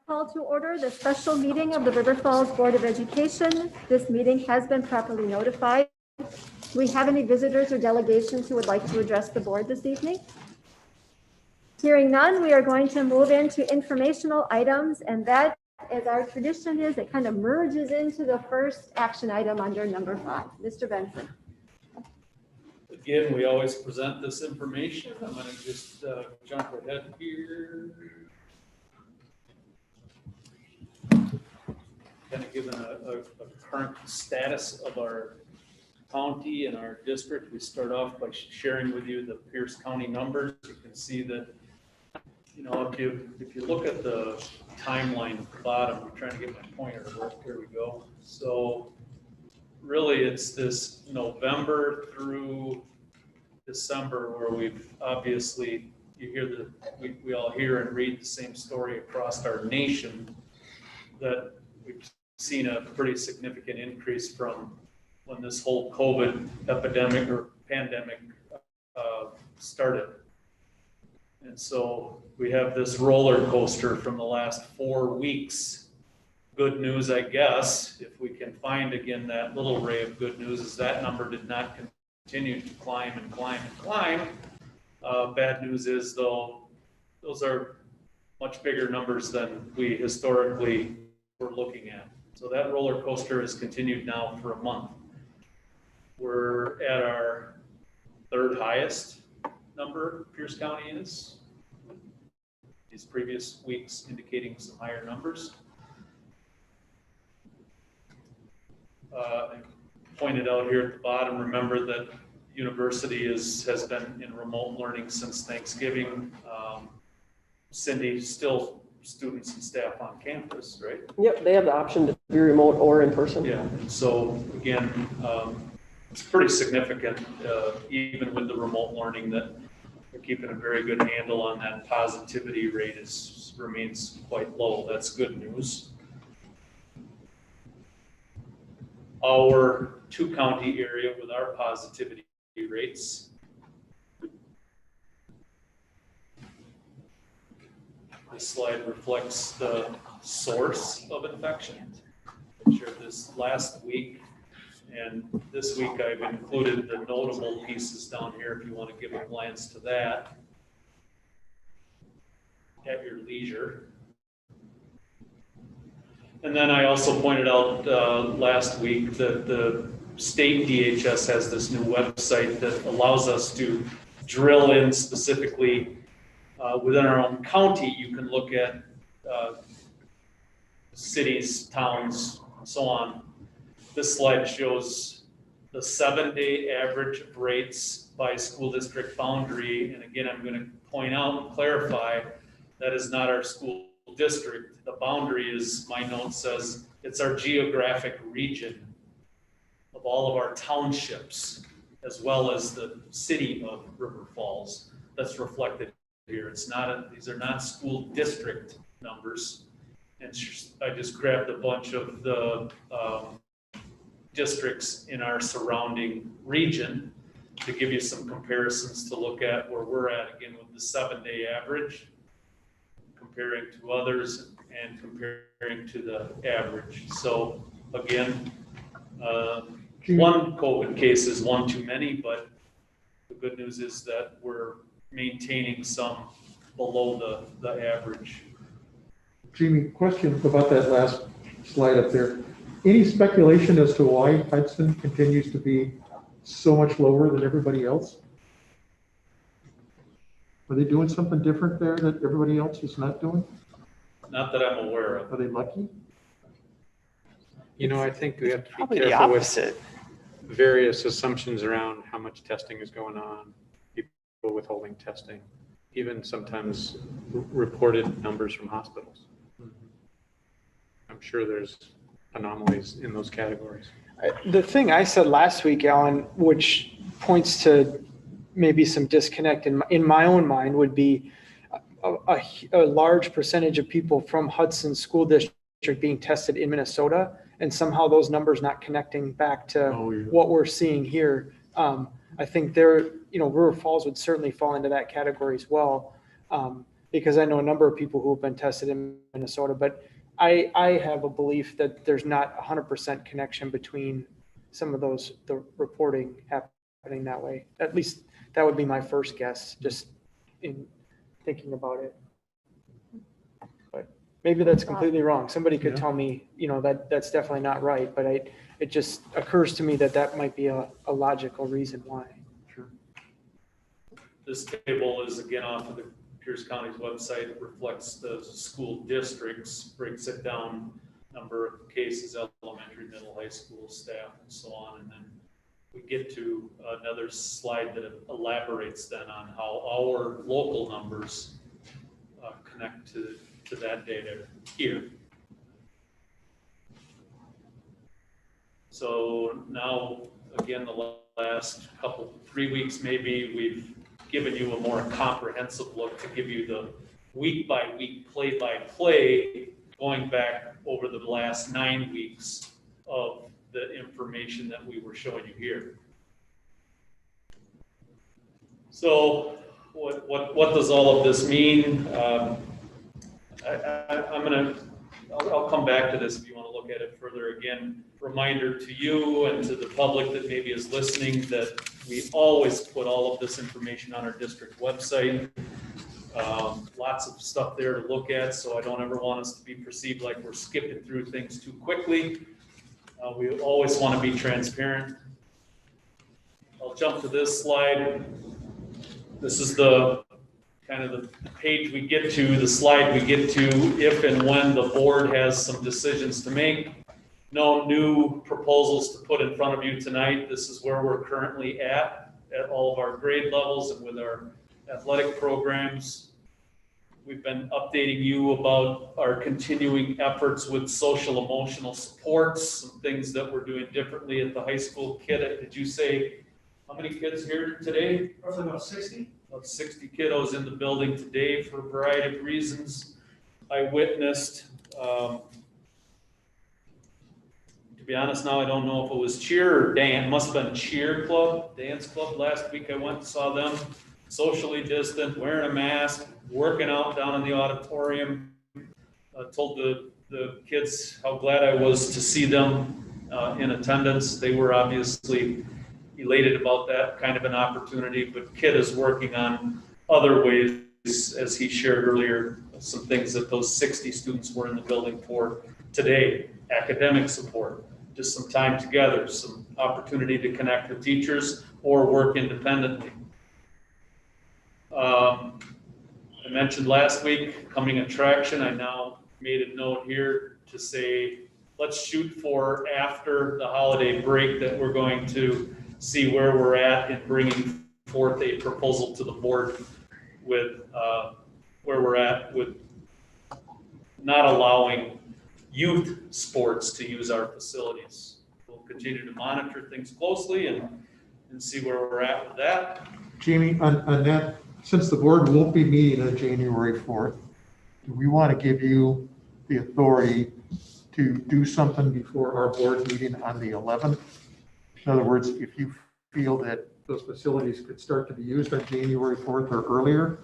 Call to order the special meeting of the River Falls Board of Education. This meeting has been properly notified. Do we have any visitors or delegations who would like to address the board this evening? Hearing none, we are going to move into informational items, and that, as our tradition is, it kind of merges into the first action item under number 5. Mr. Benson. Again, we always present this information. I'm going to just jump ahead here. Kind of given a current status of our county and our district. We start off by sharing with you the Pierce County numbers. You can see that, you know, if you look at the timeline at the bottom, I'm trying to get my pointer to work. Here we go. So really it's this November through December where we've obviously, you hear we all hear and read the same story across our nation, that we've seen a pretty significant increase from when this whole COVID epidemic or pandemic started. And so we have this roller coaster from the last 4 weeks. Good news, I guess, if we can find again that little ray of good news, is that number did not continue to climb and climb and climb. Bad news is, though, those are much bigger numbers than we historically were looking at. So that roller coaster has continued now for a month. We're at our 3rd highest number Pierce County is. These previous weeks indicating some higher numbers. I pointed out here at the bottom, remember that university has been in remote learning since Thanksgiving. Cindy, still students and staff on campus, right? Yep, they have the option to be remote or in person. Yeah, so again, it's pretty significant, even with the remote learning, that we're keeping a very good handle on that. Positivity rate remains quite low. That's good news. Our 2-county area with our positivity rates. This slide reflects the source of infection. I shared this last week, and this week I've included the notable pieces down here if you want to give a glance to that at your leisure. And then I also pointed out last week that the state DHS has this new website that allows us to drill in specifically within our own county. You can look at cities, towns, and so on. This slide shows the 7-day average rates by school district boundary. And again, I'm going to point out and clarify that is not our school district. The boundary is, my note says, it's our geographic region of all of our townships, as well as the city of River Falls. That's reflected here. It's not these are not school district numbers. And I just grabbed a bunch of the districts in our surrounding region to give you some comparisons to look at where we're at, again, with the 7-day average, comparing to others and comparing to the average. So again, one COVID case is one too many, but the good news is that we're maintaining some below the average. Jamie, question about that last slide up there. Any speculation as to why Hudson continues to be so much lower than everybody else? Are they doing something different there that everybody else is not doing? Not that I'm aware of. Are they lucky? You know, I think we have to be Probably the careful with opposite. various assumptions around how much testing is going on, people withholding testing, even sometimes reported numbers from hospitals. I'm sure there's anomalies in those categories. The thing I said last week, Alan, which points to maybe some disconnect in my own mind, would be a large percentage of people from Hudson School District being tested in Minnesota, and somehow those numbers not connecting back to what we're seeing here. I think River Falls would certainly fall into that category as well. because I know a number of people who have been tested in Minnesota, but I have a belief that there's not 100% connection between some of those, the reporting happening that way. At least that would be my first guess, just in thinking about it. But maybe that's completely wrong. Somebody could Yeah. tell me, that's definitely not right, but it just occurs to me that that might be a logical reason why. Sure. This table is again off of the Pierce County's website. It reflects the school districts, breaks it down, number of cases, elementary, middle, high school staff, and so on. And then we get to another slide that elaborates then on how our local numbers connect to that data here. So now, again, the last 3 weeks maybe, we've given you a more comprehensive look to give you the week-by-week, play-by-play, going back over the last 9 weeks of the information that we were showing you here. So what does all of this mean? I'll come back to this if you want to look at it further. Again, reminder to you and to the public that maybe is listening that we always put all of this information on our district website. Lots of stuff there to look at, so I don't ever want us to be perceived like we're skipping through things too quickly. We always want to be transparent. I'll jump to this slide. This is the kind of the page we get to, the slide we get to if and when the board has some decisions to make. No new proposals to put in front of you tonight. This is where we're currently at all of our grade levels and with our athletic programs. We've been updating you about our continuing efforts with social emotional supports, some things that we're doing differently at the high school. Did you say, how many kids here today? Roughly about 60. About 60 kiddos in the building today for a variety of reasons. I witnessed, to be honest now, I don't know if it was cheer or dance, must have been cheer club, dance club. Last week I went and saw them socially distant, wearing a mask, working out down in the auditorium. Told the kids how glad I was to see them in attendance. They were obviously elated about that kind of an opportunity, but Kid is working on other ways, as he shared earlier, some things that those 60 students were in the building for today. Academic support, just some time together, some opportunity to connect with teachers or work independently. I mentioned last week, coming attraction, I now made a note here to say, let's shoot for after the holiday break that we're going to see where we're at in bringing forth a proposal to the board with where we're at with not allowing youth sports to use our facilities. We'll continue to monitor things closely and see where we're at with that. Jamie, on that, since the board won't be meeting on January 4th, do we want to give you the authority to do something before our board meeting on the 11th? In other words, if you feel that those facilities could start to be used on January 4th or earlier,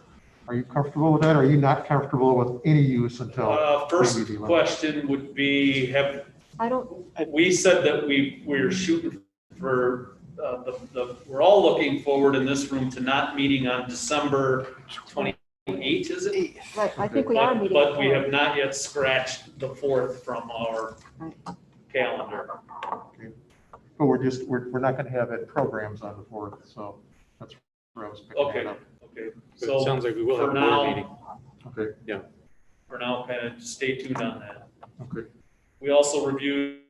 are you comfortable with that? Or are you not comfortable with any use until First maybe the 11th? question would be, we said that we're shooting for we're all looking forward in this room to not meeting on December 28th, is it? Right, I think we are meeting. But we have not yet scratched the 4th from our calendar. Okay. But we're not going to have it programs on the 4th, so that's where I was picking Okay, that up. okay. So it sounds like we will have a for board now- meeting. Okay, For now, kind of stay tuned on that. okay. We also reviewed,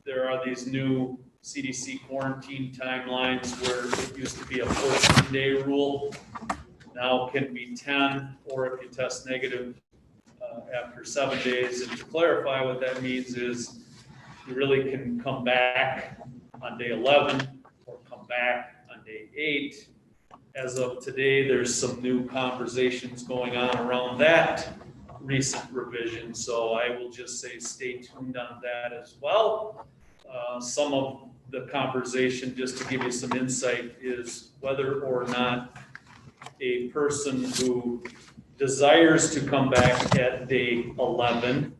there are these new CDC quarantine timelines where it used to be a 14-day rule. Now can be 10, or if you test negative after 7 days. And to clarify, what that means is you really can come back on day 11 or come back on day 8. As of today, there's some new conversations going on around that recent revision. So I will just say stay tuned on that as well. Some of the conversation, just to give you some insight, is whether or not a person who desires to come back at day 11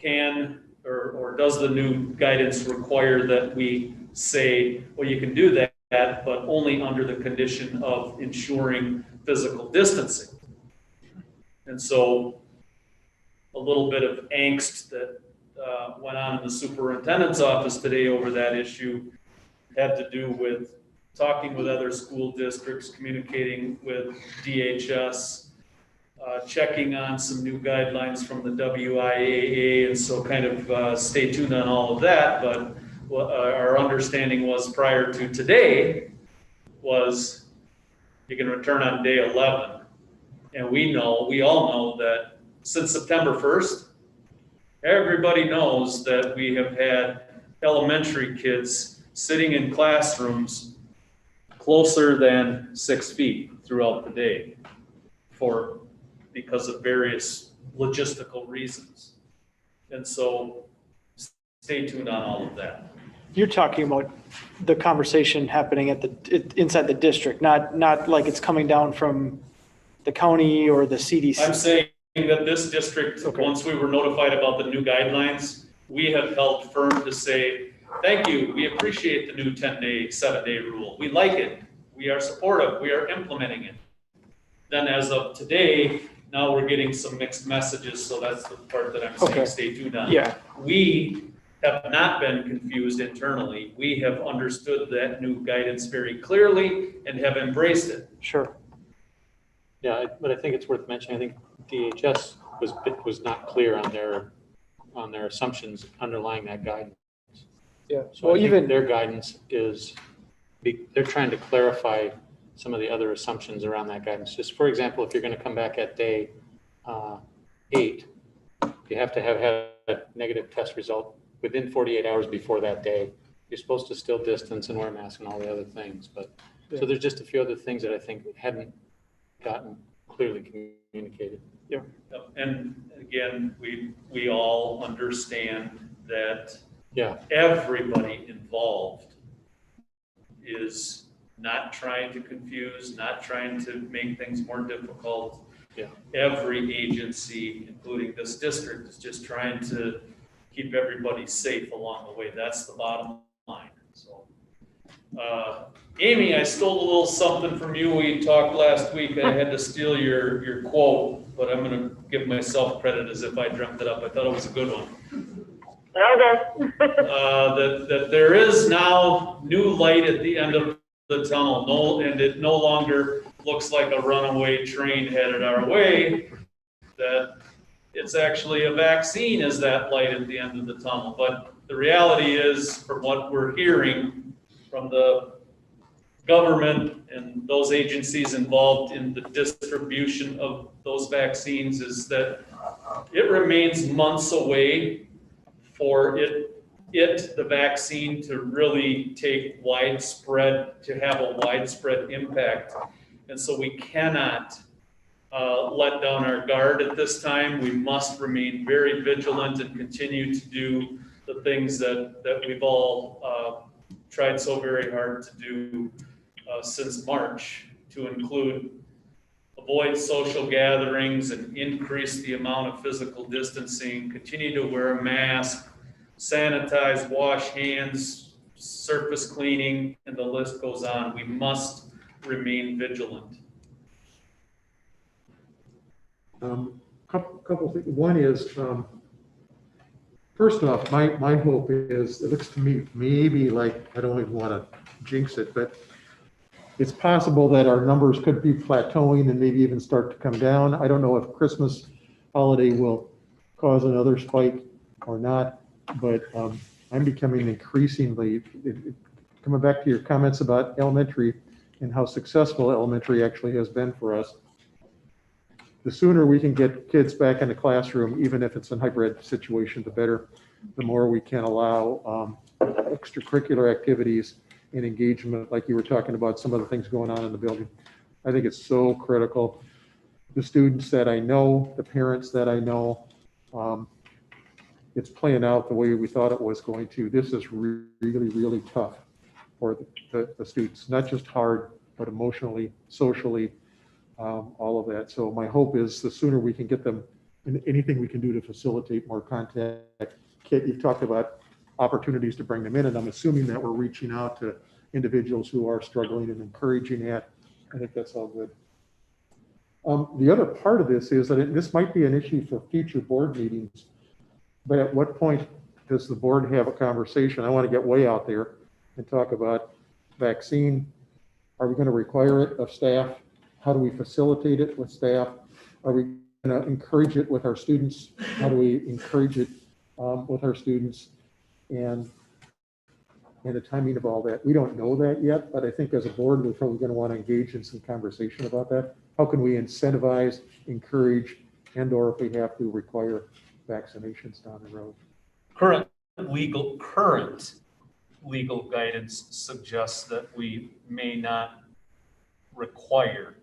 can, or does the new guidance require that we say, well, you can do that, but only under the condition of ensuring physical distancing? And so a little bit of angst that went on in the superintendent's office today over that issue had to do with talking with other school districts, communicating with DHS, checking on some new guidelines from the WIAA, and so kind of stay tuned on all of that. But our understanding was prior to today was you can return on day 11. And we all know that since September 1st, everybody knows that we have had elementary kids sitting in classrooms closer than 6 feet throughout the day because of various logistical reasons. And so stay tuned on all of that. You're talking about the conversation happening inside the district, not like it's coming down from the county or the CDC. I'm saying that this district, Okay. Once we were notified about the new guidelines, we have held firm to say, thank you, we appreciate the new 10-day, 7-day rule. We like it. We are supportive. We are implementing it. Then as of today, now we're getting some mixed messages, so that's the part that I'm saying, Okay. stay tuned on. Yeah. We have not been confused internally. We have understood that new guidance very clearly and have embraced it. Sure. Yeah, but I think it's worth mentioning, I think DHS was not clear on their assumptions underlying that guidance. Yeah. So Well, I think even their guidance is, they're trying to clarify some of the other assumptions around that guidance. Just for example, if you're going to come back at day 8, you have to have had a negative test result within 48 hours before that day. You're supposed to still distance and wear a mask and all the other things. But so there's just a few other things that I think hadn't gotten clearly communicated. Yep. And again, we all understand that everybody involved is not trying to confuse, not trying to make things more difficult. Yeah. Every agency, including this district, is just trying to keep everybody safe along the way. That's the bottom line. So, Amy, I stole a little something from you. We talked last week. I had to steal your quote, but I'm going to give myself credit as if I dreamt it up. I thought it was a good one. Okay. That there is now new light at the end of the tunnel. And it no longer looks like a runaway train headed our way. That it's actually a vaccine is that light at the end of the tunnel. But the reality is, from what we're hearing from the government and those agencies involved in the distribution of those vaccines, is that it remains months away for the vaccine to really take to have a widespread impact. And so we cannot let down our guard at this time. We must remain very vigilant and continue to do the things that we've all tried so very hard to do since March, to include avoid social gatherings and increase the amount of physical distancing, continue to wear a mask, sanitize, wash hands, surface cleaning, and the list goes on. We must remain vigilant. Couple things. One is, first off, my hope is, it looks to me maybe like, I don't even want to jinx it, but it's possible that our numbers could be plateauing and maybe even start to come down. I don't know if Christmas holiday will cause another spike or not, but I'm becoming increasingly, coming back to your comments about elementary and how successful elementary actually has been for us. The sooner we can get kids back in the classroom, even if it's a hybrid situation, the better. The more we can allow extracurricular activities and engagement, like you were talking about, some of the things going on in the building. I think it's so critical. The students that I know, the parents that I know, it's playing out the way we thought it was going to. This is really, really tough for the students, not just hard, but emotionally, socially. all of that. So my hope is the sooner we can get them, and anything we can do to facilitate more contact. Kit, you've talked about opportunities to bring them in, and I'm assuming that we're reaching out to individuals who are struggling and encouraging that. I think that's all good. The other part of this is that this might be an issue for future board meetings, but at what point does the board have a conversation? I want to get way out there and talk about vaccine. Are we going to require it of staff? How do we facilitate it with staff? Are we going to encourage it with our students? How do we encourage it with our students? And the timing of all that. We don't know that yet, but I think as a board, we're probably going to want to engage in some conversation about that. How can we incentivize, encourage, and or if we have to require vaccinations down the road? Current legal guidance suggests that we may not require,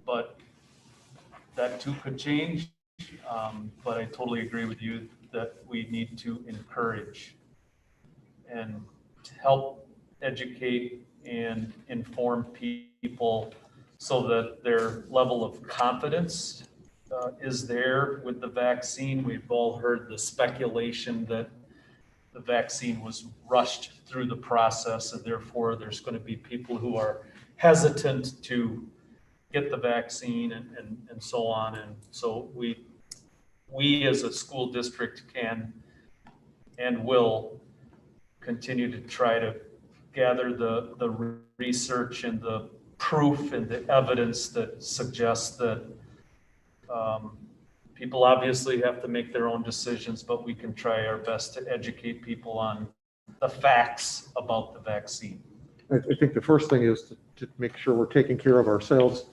but that too could change. But I totally agree with you that we need to encourage and to help educate and inform people so that their level of confidence is there with the vaccine. We've all heard the speculation that the vaccine was rushed through the process, and therefore there's going to be people who are hesitant to get the vaccine and so on. And so we as a school district can and will continue to try to gather the research and the proof and the evidence that suggests that people obviously have to make their own decisions, but we can try our best to educate people on the facts about the vaccine. I think the first thing is to make sure we're taking care of ourselves,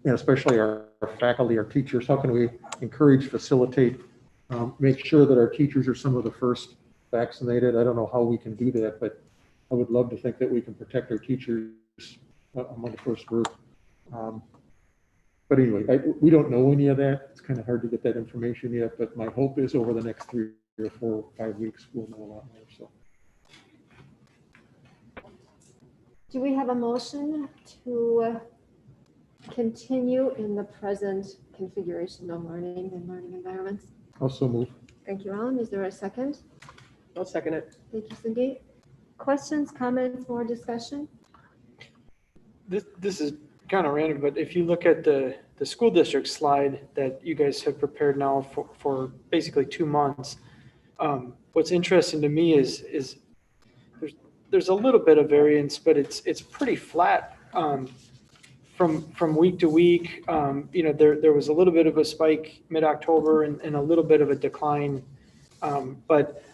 and especially our faculty, our teachers. How can we encourage, facilitate, make sure that our teachers are some of the first vaccinated? I don't know how we can do that, but I would love to think that we can protect our teachers among the first group. But anyway, we don't know any of that. It's kind of hard to get that information yet, but my hope is over the next 3 or 4 or 5 weeks, we'll know a lot more. So, Do we have a motion to continue in the present configuration of learning and learning environments? also move. Thank you, Alan. Is there a second? I'll second it. Thank you, Cindy. Questions, comments, more discussion? This is kind of random, but if you look at the school district slide that you guys have prepared now for basically 2 months, what's interesting to me is there's a little bit of variance, but it's pretty flat from week to week. There was a little bit of a spike mid-October and a little bit of a decline, but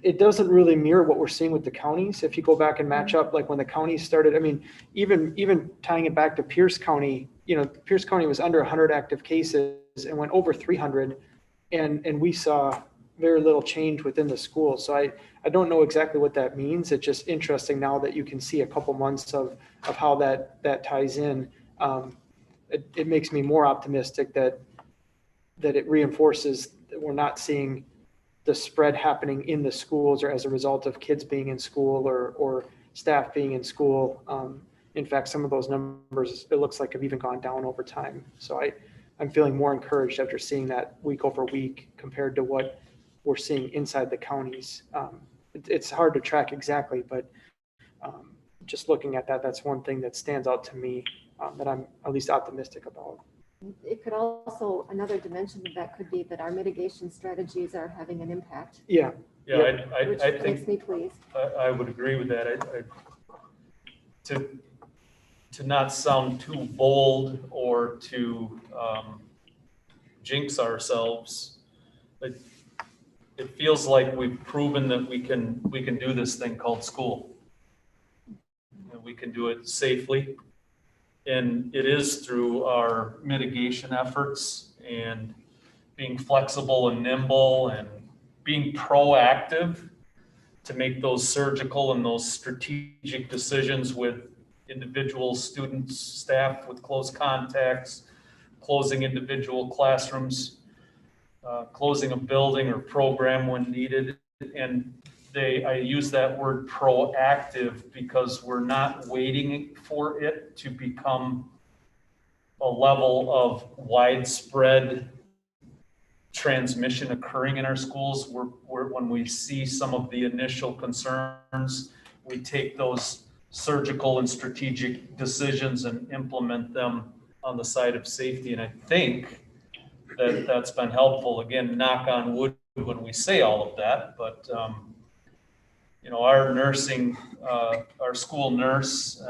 it doesn't really mirror what we're seeing with the counties. If you go back and match up, like when the counties started, I mean, even tying it back to Pierce County, Pierce County was under 100 active cases and went over 300, and we saw very little change within the school. So I don't know exactly what that means. It's just interesting now that you can see a couple months of how that ties in. It makes me more optimistic that it reinforces that we're not seeing the spread happening in the schools or as a result of kids being in school or staff being in school. In fact, some of those numbers, it looks like have even gone down over time. So I'm feeling more encouraged after seeing that week over week compared to what we're seeing inside the counties. It's hard to track exactly, but just looking at that, that's one thing that stands out to me that I'm at least optimistic about. It could also, another dimension of that could be that our mitigation strategies are having an impact. Yeah. Yeah, Which I makes think me pleased. I would agree with that. To not sound too bold or to jinx ourselves, but it feels like we've proven that we can do this thing called school. And we can do it safely. And it is through our mitigation efforts and being flexible and nimble and being proactive to make those surgical and those strategic decisions with individual students, staff with close contacts, closing individual classrooms, closing a building or program when needed. And I use that word proactive because we're not waiting for it to become a level of widespread transmission occurring in our schools. When we see some of the initial concerns, we take those surgical and strategic decisions and implement them on the side of safety. And I think that that's been helpful. Again, knock on wood when we say all of that, but our nursing, our school nurse,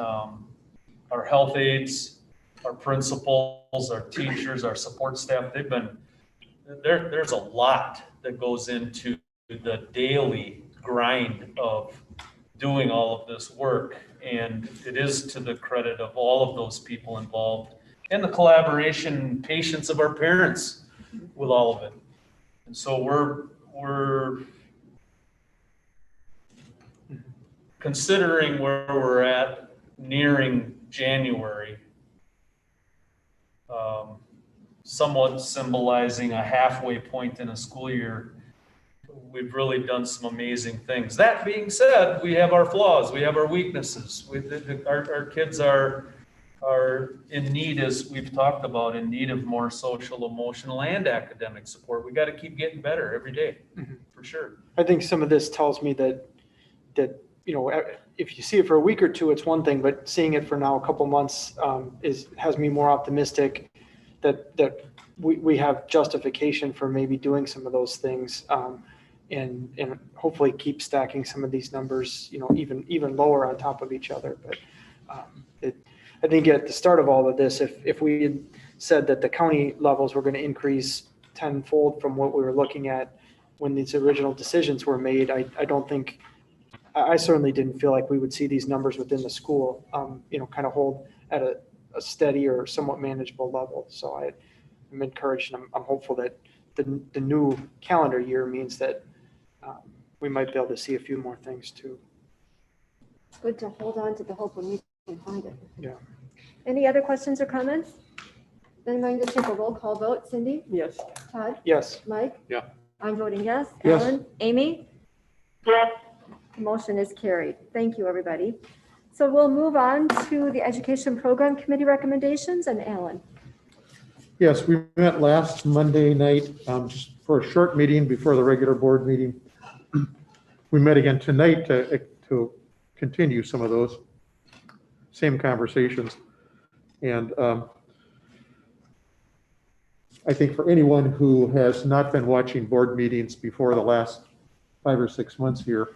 our health aides, our principals, our teachers, our support staff, there's a lot that goes into the daily grind of doing all of this work. And it is to the credit of all of those people involved and the collaboration and patience of our parents with all of it. And so we're considering where we're at nearing January, somewhat symbolizing a halfway point in a school year. We've really done some amazing things. That being said, we have our flaws, we have our weaknesses. Our kids are in need, as we've talked about, in need of more social, emotional, and academic support. We got to keep getting better every day, for sure. I think some of this tells me that if you see it for a week or two, it's one thing, but seeing it for now a couple months has me more optimistic that we have justification for maybe doing some of those things, and hopefully keep stacking some of these numbers, even lower on top of each other. But I think at the start of all of this, if we had said that the county levels were going to increase tenfold from what we were looking at when these original decisions were made, I certainly didn't feel like we would see these numbers within the school, kind of hold at a steady or somewhat manageable level. So I'm encouraged, and I'm hopeful that the new calendar year means that we might be able to see a few more things too. It's good to hold on to the hope when we can find it. Yeah. Any other questions or comments? Then I'm going to take a roll call vote. Cindy? Yes. Todd? Yes. Mike? Yeah. I'm voting yes. Yes. Ellen? Amy? Yes. The motion is carried. Thank you, everybody. So we'll move on to the Education Program Committee recommendations, and Alan. Yes, we met last Monday night just for a short meeting before the regular board meeting. We met again tonight to continue some of those same conversations. And I think for anyone who has not been watching board meetings before the last 5 or 6 months here,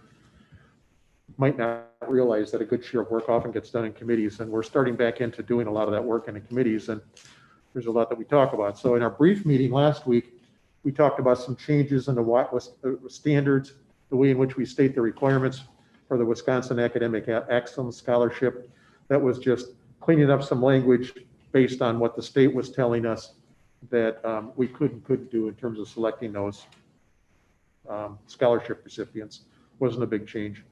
might not realize that a good share of work often gets done in committees, and we're starting back into doing a lot of that work in the committees, and there's a lot that we talk about. So in our brief meeting last week, we talked about some changes in the standards, the way in which we state the requirements for the Wisconsin Academic Excellence Scholarship. That was just cleaning up some language based on what the state was telling us that we couldn't do in terms of selecting those scholarship recipients. Wasn't a big change.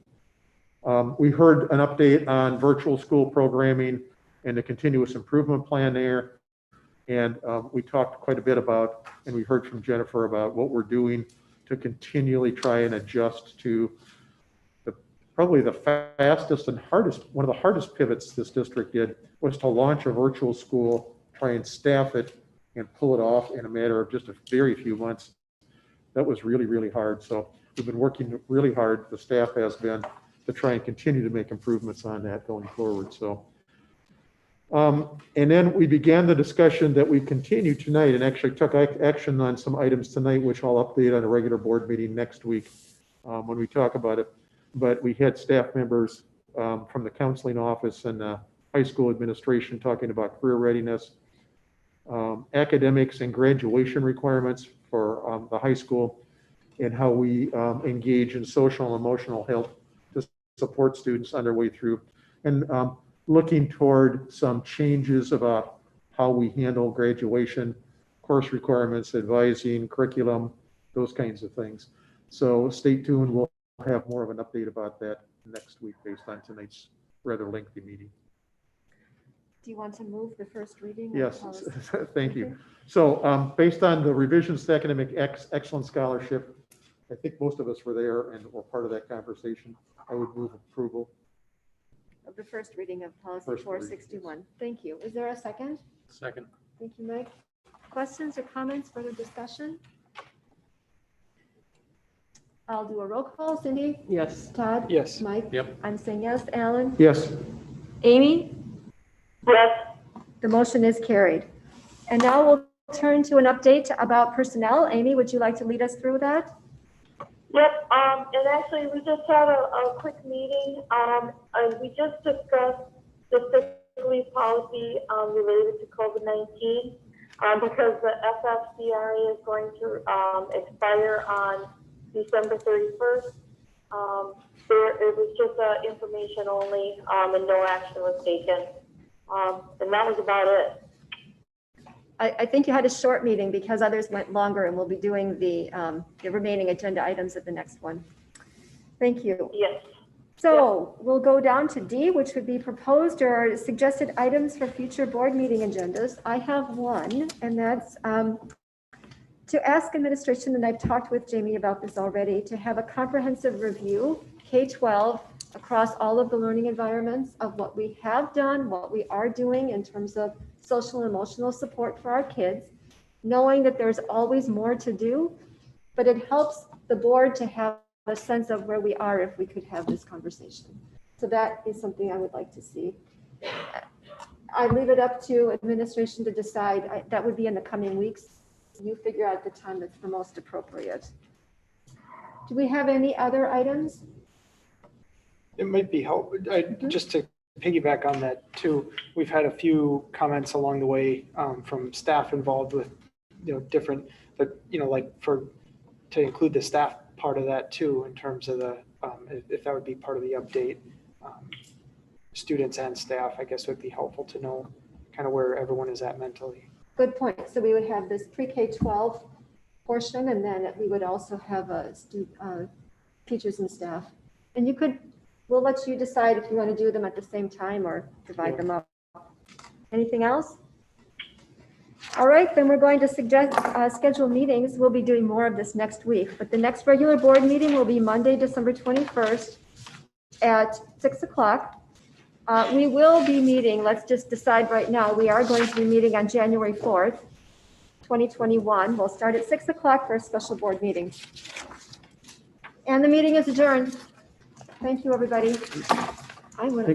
We heard an update on virtual school programming and the continuous improvement plan there. And we talked quite a bit about, and we heard from Jennifer about what we're doing to continually try and adjust to probably the fastest and hardest, one of the hardest pivots this district did was to launch a virtual school, try and staff it and pull it off in a matter of just a very few months. That was really, really hard. So we've been working really hard, the staff has been, to try and continue to make improvements on that going forward. So, and then we began the discussion that we continue tonight and actually took action on some items tonight, which I'll update on a regular board meeting next week when we talk about it. But we had staff members from the counseling office and high school administration talking about career readiness, academics and graduation requirements for the high school, and how we engage in social and emotional health to support students on their way through, and looking toward some changes about how we handle graduation, course requirements, advising, curriculum, those kinds of things. So stay tuned. We'll have more of an update about that next week based on tonight's rather lengthy meeting. Do you want to move the first reading? Yes, thank you. So based on the revisions to Academic Excellence Scholarship, I think most of us were there and were part of that conversation. I would move approval. Of the first reading of policy First reading, 461. Thank you. Is there a second? Second. Thank you, Mike. Questions or comments, further discussion? I'll do a roll call. Cindy? Yes. Todd? Yes. Mike? Yep. I'm saying yes. Alan? Yes. Amy? Yes. The motion is carried. And now we'll turn to an update about personnel. Amy, would you like to lead us through that? Yep, and actually, we just had a quick meeting, and we just discussed the sick leave policy, related to COVID-19, because the FFCRA is going to, expire on December 31st. It was just, information only, and no action was taken. And that was about it. I think you had a short meeting because others went longer, and we'll be doing the remaining agenda items at the next one. Thank you. Yes. So we'll go down to D, which would be proposed or suggested items for future board meeting agendas. I have one, and that's to ask administration, and I've talked with Jamie about this already, to have a comprehensive review, K-12, across all of the learning environments of what we have done, what we are doing in terms of social and emotional support for our kids, knowing that there's always more to do, but it helps the board to have a sense of where we are if we could have this conversation. So that is something I would like to see. I leave it up to administration to decide. That would be in the coming weeks. You figure out the time that's the most appropriate. Do we have any other items? It might be just to piggyback on that too. We've had a few comments along the way from staff involved with, different, but, to include the staff part of that too, in terms of the, if that would be part of the update. Students and staff, I guess, would be helpful to know kind of where everyone is at mentally. Good point. So we would have this pre-K-12 portion, and then we would also have teachers and staff. And we'll let you decide if you want to do them at the same time or divide them up. Anything else? All right, then we're going to schedule meetings. We'll be doing more of this next week, but the next regular board meeting will be Monday, December 21st at 6 o'clock. We will be meeting, let's just decide right now, we are going to be meeting on January 4th, 2021. We'll start at 6 o'clock for a special board meeting. And the meeting is adjourned. Thank you, everybody. I'm going to